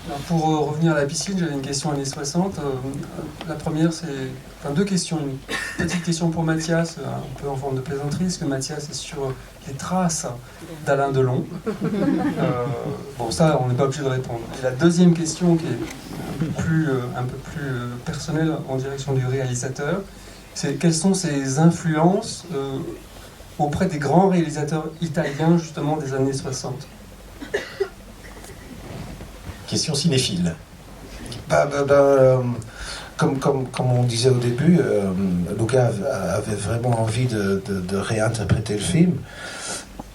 Alors, pour revenir à la piscine, j'avais une question années 60. La première, c'est... Enfin, deux questions. Une petite question pour Mathias, un peu en forme de plaisanterie, parce que Mathias est sur les traces d'Alain Delon. Bon, ça, on n'est pas obligé de répondre. Et la deuxième question, qui est un peu plus personnelle en direction du réalisateur, c'est quelles sont ses influences auprès des grands réalisateurs italiens, justement, des années 60. Question cinéphile. Comme on disait au début, Luca avait vraiment envie de réinterpréter le film.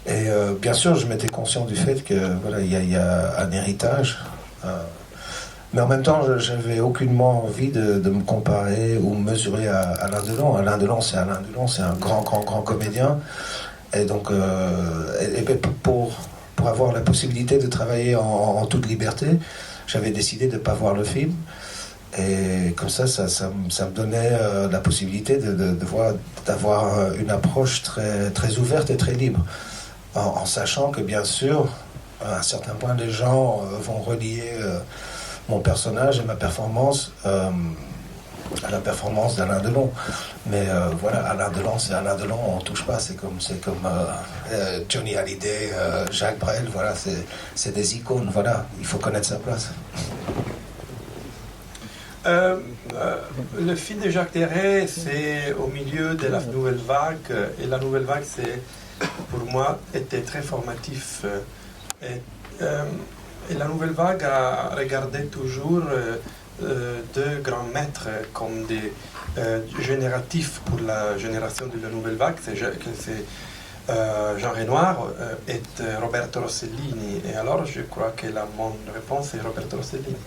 Et bien sûr, je m'étais conscient du fait que voilà, il y a un héritage. Mais en même temps, je n'avais aucunement envie de me comparer ou mesurer à Alain Delon. Alain Delon, c'est Alain Delon, c'est un grand comédien. Et donc, pour avoir la possibilité de travailler en toute liberté, j'avais décidé de ne pas voir le film. Et comme ça me donnait la possibilité d'avoir une approche très, très ouverte et très libre. En sachant que, bien sûr, à un certain point, les gens vont relier mon personnage et ma performance à la performance d'Alain Delon. Mais voilà, Alain Delon, c'est Alain Delon, on ne touche pas. C'est comme Johnny Hallyday, Jacques Brel, voilà, c'est des icônes, voilà, il faut connaître sa place. Le film de Jacques Deray, c'est au milieu de la nouvelle vague, et la nouvelle vague, pour moi, était très formatif. Et la nouvelle vague a regardé toujours deux grands maîtres comme des génératifs pour la génération de la nouvelle vague. C'est Jean Renoir et Roberto Rossellini. Et alors, je crois que la bonne réponse est Roberto Rossellini.